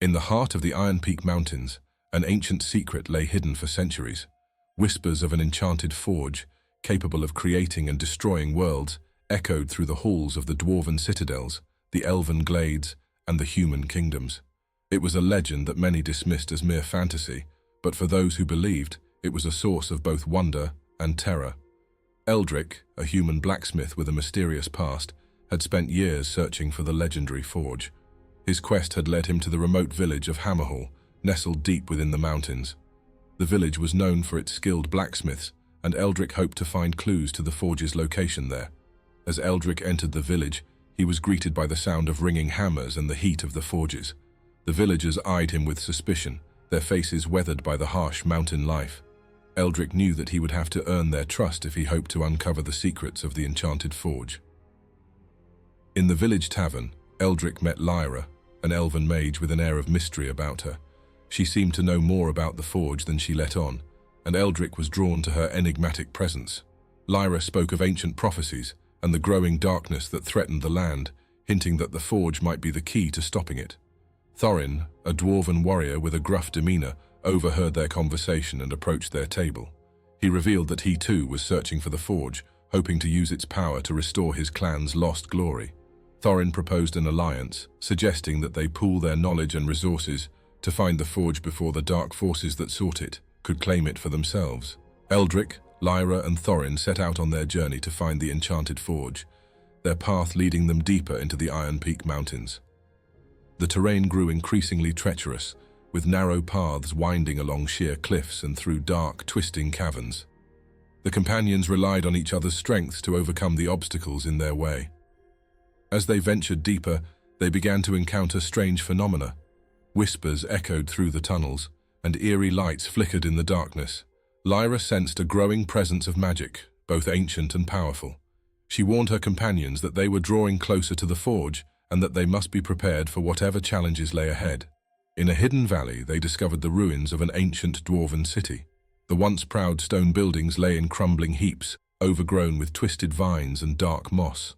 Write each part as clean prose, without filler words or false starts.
In the heart of the Iron Peak Mountains, an ancient secret lay hidden for centuries. Whispers of an enchanted forge, capable of creating and destroying worlds, echoed through the halls of the dwarven citadels, the elven glades, and the human kingdoms. It was a legend that many dismissed as mere fantasy, but for those who believed, it was a source of both wonder and terror. Eldric, a human blacksmith with a mysterious past, had spent years searching for the legendary forge. His quest had led him to the remote village of Hammerhall, nestled deep within the mountains. The village was known for its skilled blacksmiths, and Eldric hoped to find clues to the forge's location there. As Eldric entered the village, he was greeted by the sound of ringing hammers and the heat of the forges. The villagers eyed him with suspicion, their faces weathered by the harsh mountain life. Eldric knew that he would have to earn their trust if he hoped to uncover the secrets of the enchanted forge. In the village tavern, Eldric met Lyra, an elven mage with an air of mystery about her. She seemed to know more about the forge than she let on, and Eldric was drawn to her enigmatic presence. Lyra spoke of ancient prophecies and the growing darkness that threatened the land, hinting that the forge might be the key to stopping it. Thorin, a dwarven warrior with a gruff demeanor, overheard their conversation and approached their table. He revealed that he too was searching for the forge, hoping to use its power to restore his clan's lost glory. Thorin proposed an alliance, suggesting that they pool their knowledge and resources to find the forge before the dark forces that sought it could claim it for themselves. Eldric, Lyra and Thorin set out on their journey to find the enchanted forge, their path leading them deeper into the Iron Peak Mountains. The terrain grew increasingly treacherous, with narrow paths winding along sheer cliffs and through dark, twisting caverns. The companions relied on each other's strengths to overcome the obstacles in their way. As they ventured deeper, they began to encounter strange phenomena. Whispers echoed through the tunnels, and eerie lights flickered in the darkness. Lyra sensed a growing presence of magic, both ancient and powerful. She warned her companions that they were drawing closer to the forge and that they must be prepared for whatever challenges lay ahead. In a hidden valley, they discovered the ruins of an ancient dwarven city. The once proud stone buildings lay in crumbling heaps, overgrown with twisted vines and dark moss.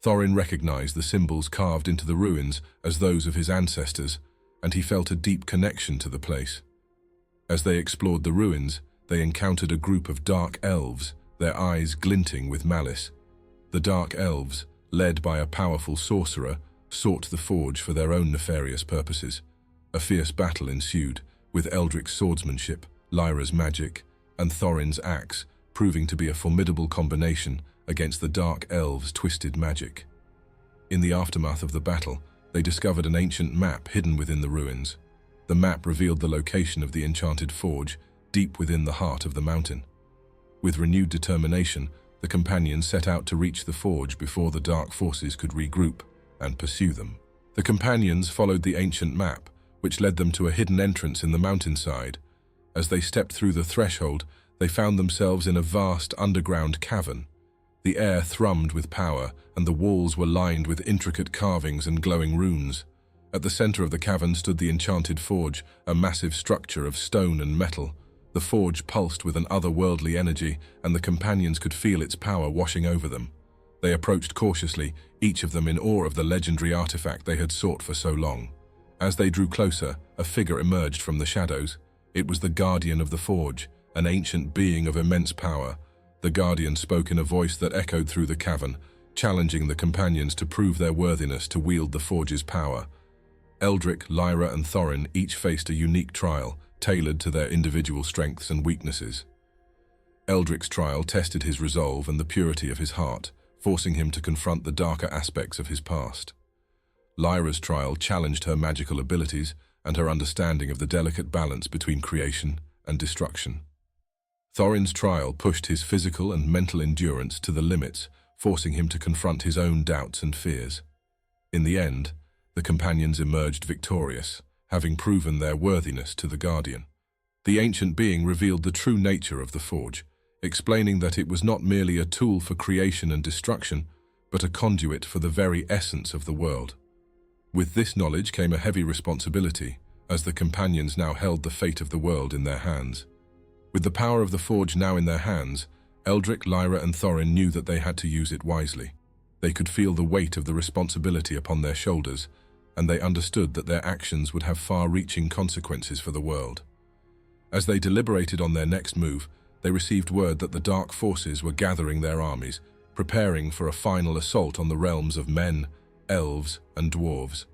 Thorin recognized the symbols carved into the ruins as those of his ancestors, and he felt a deep connection to the place. As they explored the ruins, they encountered a group of dark elves, their eyes glinting with malice. The dark elves, led by a powerful sorcerer, sought the forge for their own nefarious purposes. A fierce battle ensued, with Eldric's swordsmanship, Lyra's magic, and Thorin's axe proving to be a formidable combination against the dark elves' twisted magic. In the aftermath of the battle, they discovered an ancient map hidden within the ruins. The map revealed the location of the enchanted forge, deep within the heart of the mountain. With renewed determination, the companions set out to reach the forge before the dark forces could regroup and pursue them. The companions followed the ancient map, which led them to a hidden entrance in the mountainside. As they stepped through the threshold, they found themselves in a vast underground cavern. The air thrummed with power, and the walls were lined with intricate carvings and glowing runes. At the center of the cavern stood the enchanted forge, a massive structure of stone and metal. The forge pulsed with an otherworldly energy, and the companions could feel its power washing over them. They approached cautiously, each of them in awe of the legendary artifact they had sought for so long. As they drew closer, a figure emerged from the shadows. It was the guardian of the forge, an ancient being of immense power. The guardian spoke in a voice that echoed through the cavern, challenging the companions to prove their worthiness to wield the forge's power. Eldric, Lyra and Thorin each faced a unique trial, tailored to their individual strengths and weaknesses. Eldric's trial tested his resolve and the purity of his heart, forcing him to confront the darker aspects of his past. Lyra's trial challenged her magical abilities and her understanding of the delicate balance between creation and destruction. Thorin's trial pushed his physical and mental endurance to the limits, forcing him to confront his own doubts and fears. In the end, the companions emerged victorious, having proven their worthiness to the guardian. The ancient being revealed the true nature of the forge, explaining that it was not merely a tool for creation and destruction, but a conduit for the very essence of the world. With this knowledge came a heavy responsibility, as the companions now held the fate of the world in their hands. With the power of the forge now in their hands, Eldric, Lyra and Thorin knew that they had to use it wisely. They could feel the weight of the responsibility upon their shoulders, and they understood that their actions would have far-reaching consequences for the world. As they deliberated on their next move, they received word that the dark forces were gathering their armies, preparing for a final assault on the realms of men, elves, and dwarves.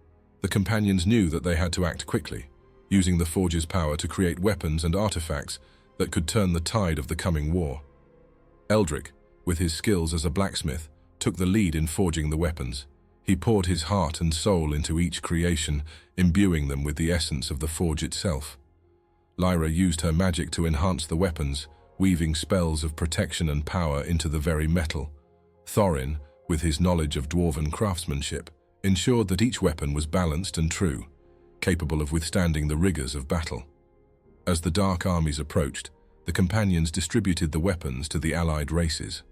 The companions knew that they had to act quickly, using the Forge's power to create weapons and artifacts that could turn the tide of the coming war. Eldric, with his skills as a blacksmith, took the lead in forging the weapons. He poured his heart and soul into each creation, imbuing them with the essence of the forge itself. Lyra used her magic to enhance the weapons, weaving spells of protection and power into the very metal. Thorin, with his knowledge of dwarven craftsmanship, ensured that each weapon was balanced and true, capable of withstanding the rigors of battle. As the dark armies approached, the companions distributed the weapons to the allied races.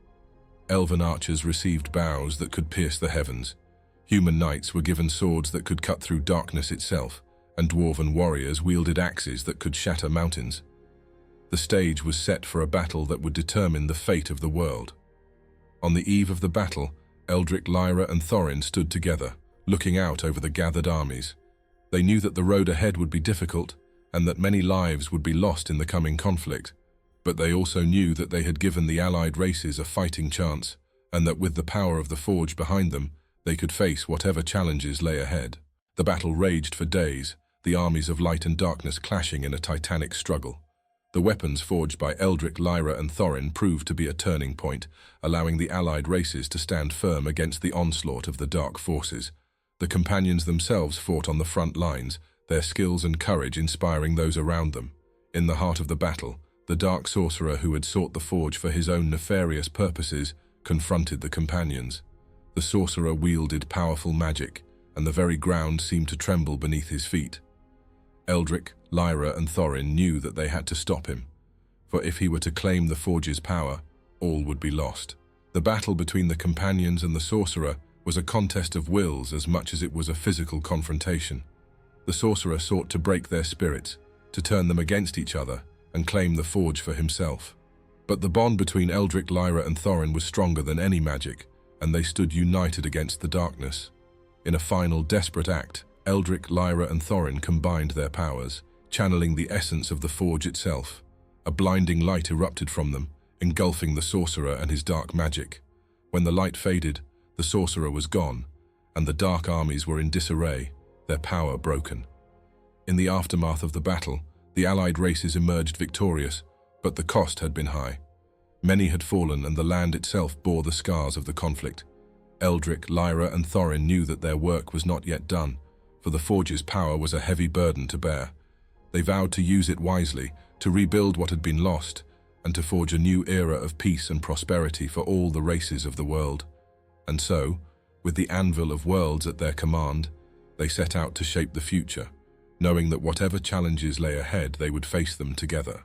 Elven archers received bows that could pierce the heavens. Human knights were given swords that could cut through darkness itself, and dwarven warriors wielded axes that could shatter mountains. The stage was set for a battle that would determine the fate of the world. On the eve of the battle, Eldric, Lyra, and Thorin stood together, looking out over the gathered armies. They knew that the road ahead would be difficult, and that many lives would be lost in the coming conflict. But they also knew that they had given the allied races a fighting chance, and that with the power of the Forge behind them, they could face whatever challenges lay ahead. The battle raged for days, the armies of light and darkness clashing in a titanic struggle. The weapons forged by Eldric, Lyra, and Thorin proved to be a turning point, allowing the allied races to stand firm against the onslaught of the dark forces. The companions themselves fought on the front lines, their skills and courage inspiring those around them. In the heart of the battle, the dark sorcerer who had sought the forge for his own nefarious purposes confronted the companions. The sorcerer wielded powerful magic, and the very ground seemed to tremble beneath his feet. Eldric, Lyra, and Thorin knew that they had to stop him, for if he were to claim the Forge's power, all would be lost. The battle between the companions and the sorcerer was a contest of wills as much as it was a physical confrontation. The sorcerer sought to break their spirits, to turn them against each other, and claim the Forge for himself. But the bond between Eldric, Lyra, and Thorin was stronger than any magic, and they stood united against the darkness. In a final desperate act, Eldric, Lyra, and Thorin combined their powers, channeling the essence of the Forge itself. A blinding light erupted from them, engulfing the sorcerer and his dark magic. When the light faded, the sorcerer was gone, and the dark armies were in disarray, their power broken. In the aftermath of the battle, the allied races emerged victorious, but the cost had been high. Many had fallen, and the land itself bore the scars of the conflict. Eldric, Lyra, and Thorin knew that their work was not yet done, for the Forge's power was a heavy burden to bear. They vowed to use it wisely, to rebuild what had been lost, and to forge a new era of peace and prosperity for all the races of the world. And so, with the Anvil of Worlds at their command, they set out to shape the future, knowing that whatever challenges lay ahead, they would face them together.